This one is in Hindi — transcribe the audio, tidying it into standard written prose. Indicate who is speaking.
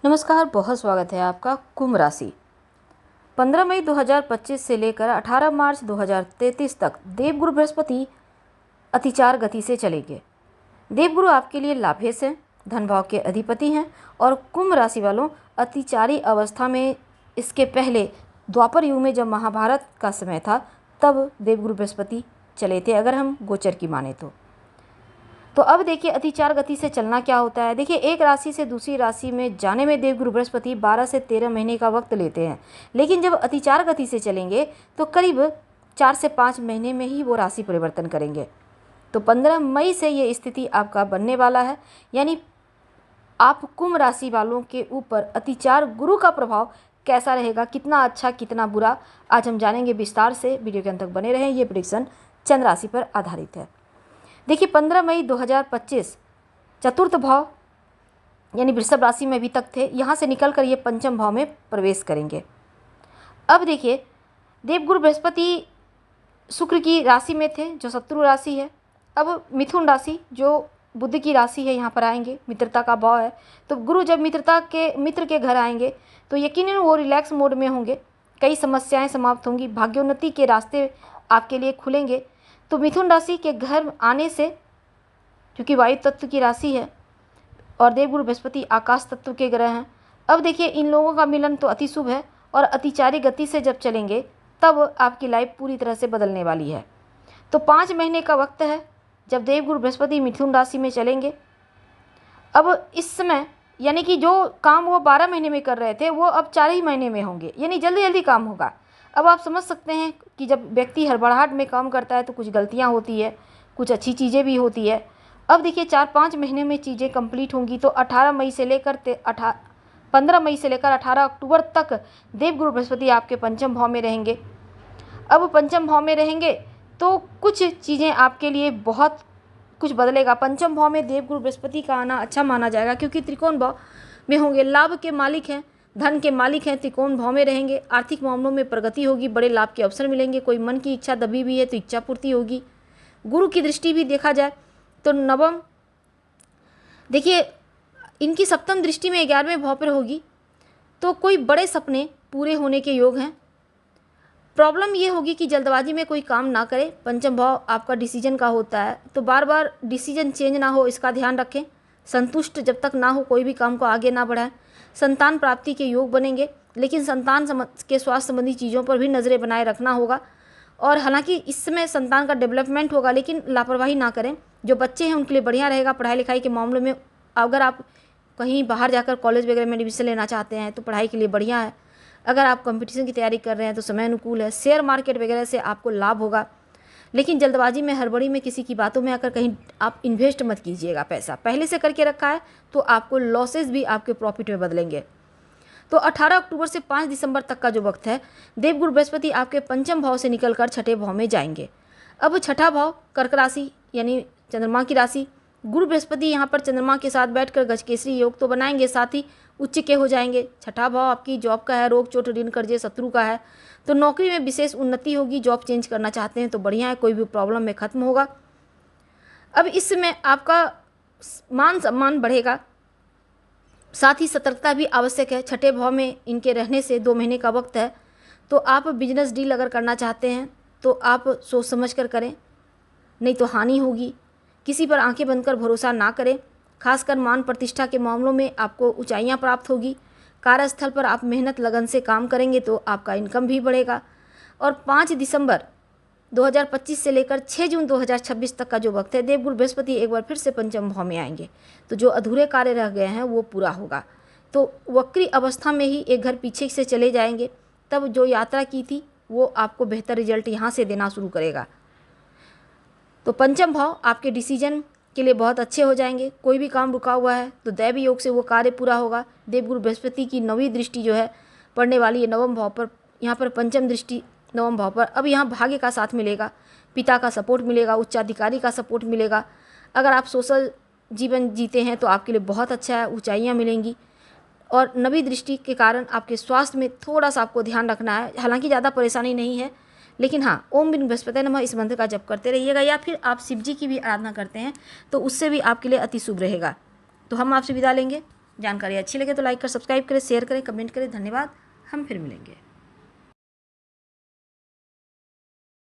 Speaker 1: नमस्कार, बहुत स्वागत है आपका। कुंभ राशि 15 मई 2025 से लेकर 18 मार्च 2033 तक देवगुरु बृहस्पति अतिचार गति से चलेंगे। देवगुरु आपके लिए लाभेश हैं, धन भाव के अधिपति हैं और कुंभ राशि वालों अतिचारी अवस्था में इसके पहले द्वापर युग में जब महाभारत का समय था तब देवगुरु बृहस्पति चले थे, अगर हम गोचर की माने तो अब देखिए अतिचार गति से चलना क्या होता है। देखिए एक राशि से दूसरी राशि में जाने में देवगुरु बृहस्पति 12 से 13 महीने का वक्त लेते हैं, लेकिन जब अतिचार गति से चलेंगे तो करीब 4 से 5 महीने में ही वो राशि परिवर्तन करेंगे। तो 15 मई से ये स्थिति आपका बनने वाला है, यानी आप कुंभ राशि वालों के ऊपर अतिचार गुरु का प्रभाव कैसा रहेगा, कितना अच्छा कितना बुरा, आज हम जानेंगे विस्तार से। वीडियो के अंत तक बने रहें। ये प्रेडिक्शन चंद्र राशि पर आधारित है। देखिए 15 मई 2025 चतुर्थ भाव यानी वृषभ राशि में अभी तक थे, यहाँ से निकलकर ये पंचम भाव में प्रवेश करेंगे। अब देखिए देवगुरु बृहस्पति शुक्र की राशि में थे जो शत्रु राशि है। अब मिथुन राशि जो बुध की राशि है यहाँ पर आएंगे, मित्रता का भाव है। तो गुरु जब मित्र के घर आएंगे तो यकीनन वो रिलैक्स मोड में होंगे, कई समस्याएं समाप्त होंगी, भाग्योन्नति के रास्ते आपके लिए खुलेंगे। तो मिथुन राशि के घर आने से, क्योंकि वायु तत्व की राशि है और देवगुरु बृहस्पति आकाश तत्व के ग्रह हैं, अब देखिए इन लोगों का मिलन तो अति शुभ है और अतिचारी गति से जब चलेंगे तब आपकी लाइफ पूरी तरह से बदलने वाली है। तो 5 महीने का वक्त है जब देवगुरु बृहस्पति मिथुन राशि में चलेंगे। अब इस समय यानी कि जो काम वो 12 महीने में कर रहे थे वो अब 4 ही महीने में होंगे, यानी जल्दी जल्दी काम होगा। अब आप समझ सकते हैं कि जब व्यक्ति हड़बड़ाहट में काम करता है तो कुछ गलतियां होती है, कुछ अच्छी चीज़ें भी होती है। अब देखिए 4-5 महीने में चीज़ें कंप्लीट होंगी। तो 15 मई से लेकर 18 अक्टूबर तक देवगुरु बृहस्पति आपके पंचम भाव में रहेंगे। अब पंचम भाव में रहेंगे तो कुछ चीज़ें आपके लिए बहुत कुछ बदलेगा। पंचम भाव में देवगुरु बृहस्पति का आना अच्छा माना जाएगा, क्योंकि त्रिकोण भाव में होंगे, लाभ के मालिक हैं, धन के मालिक हैं, त्रिकोण भाव में रहेंगे। आर्थिक मामलों में प्रगति होगी, बड़े लाभ के अवसर मिलेंगे। कोई मन की इच्छा दबी हुई है तो इच्छा पूर्ति होगी। गुरु की दृष्टि भी देखा जाए तो नवम, देखिए इनकी सप्तम दृष्टि में 11वें भाव पर होगी, तो कोई बड़े सपने पूरे होने के योग हैं। प्रॉब्लम ये होगी कि जल्दबाजी में कोई काम ना करें। पंचम भाव आपका डिसीजन का होता है, तो बार बार डिसीजन चेंज ना हो इसका ध्यान रखें। संतुष्ट जब तक ना हो कोई भी काम को आगे ना बढ़ाएं। संतान प्राप्ति के योग बनेंगे, लेकिन संतान के स्वास्थ्य संबंधी चीज़ों पर भी नज़रें बनाए रखना होगा। और हालांकि इस समय संतान का डेवलपमेंट होगा, लेकिन लापरवाही ना करें। जो बच्चे हैं उनके लिए बढ़िया रहेगा। पढ़ाई लिखाई के मामलों में अगर आप कहीं बाहर जाकर कॉलेज वगैरह में एडमिशन लेना चाहते हैं तो पढ़ाई के लिए बढ़िया है। अगर आप कंपटीशन की तैयारी कर रहे हैं तो समय अनुकूल है। शेयर मार्केट वगैरह से आपको लाभ होगा, लेकिन जल्दबाजी में हड़बड़ी में किसी की बातों में आकर कहीं आप इन्वेस्ट मत कीजिएगा। पैसा पहले से करके रखा है तो आपको लॉसेस भी आपके प्रॉफिट में बदलेंगे। तो 18 अक्टूबर से 5 दिसंबर तक का जो वक्त है, देवगुरु बृहस्पति आपके पंचम भाव से निकलकर छठे भाव में जाएंगे। अब छठा भाव कर्क राशि यानी चंद्रमा की राशि, गुरु बृहस्पति यहाँ पर चंद्रमा के साथ बैठकर गजकेसरी योग तो बनाएंगे, साथ ही उच्च के हो जाएंगे। छठा भाव आपकी जॉब का है, रोग चोट ऋण कर्जे शत्रु का है, तो नौकरी में विशेष उन्नति होगी। जॉब चेंज करना चाहते हैं तो बढ़िया है, कोई भी प्रॉब्लम में खत्म होगा। अब इस समय आपका मान सम्मान बढ़ेगा, साथ ही सतर्कता भी आवश्यक है। छठे भाव में इनके रहने से 2 महीने का वक्त है, तो आप बिजनेस डील अगर करना चाहते हैं तो आप सोच समझ कर करें, नहीं तो हानि होगी। किसी पर आंखें बंद कर भरोसा ना करें। खासकर मान प्रतिष्ठा के मामलों में आपको ऊंचाइयां प्राप्त होगी। कार्यस्थल पर आप मेहनत लगन से काम करेंगे तो आपका इनकम भी बढ़ेगा। और 5 दिसंबर 2025 से लेकर 6 जून 2026 तक का जो वक्त है, देवगुरु बृहस्पति एक बार फिर से पंचम भाव में आएंगे, तो जो अधूरे कार्य रह गए हैं वो पूरा होगा। तो वक्री अवस्था में ही एक घर पीछे से चले जाएंगे, तब जो यात्रा की थी वो आपको बेहतर रिजल्ट यहाँ से देना शुरू करेगा। तो पंचम भाव आपके डिसीजन के लिए बहुत अच्छे हो जाएंगे। कोई भी काम रुका हुआ है तो दैव योग से वो कार्य पूरा होगा। देवगुरु बृहस्पति की 9वीं दृष्टि जो है पड़ने वाली है नवम भाव पर, यहाँ पर पंचम दृष्टि नवम भाव पर। अब यहाँ भाग्य का साथ मिलेगा, पिता का सपोर्ट मिलेगा, उच्चाधिकारी का सपोर्ट मिलेगा। अगर आप सोशल जीवन जीते हैं तो आपके लिए बहुत अच्छा है, ऊंचाइयाँ मिलेंगी। और 9वीं दृष्टि के कारण आपके स्वास्थ्य में थोड़ा सा आपको ध्यान रखना है। हालांकि ज़्यादा परेशानी नहीं है, लेकिन हाँ, ओम बिन बृहस्पति नमः इस मंत्र का जप करते रहिएगा, या फिर आप शिव जी की भी आराधना करते हैं तो उससे भी आपके लिए अति शुभ रहेगा। तो हम आपसे विदा लेंगे। जानकारी अच्छी लगे तो लाइक कर, सब्सक्राइब करें, शेयर करें, कमेंट करें। धन्यवाद। हम फिर मिलेंगे।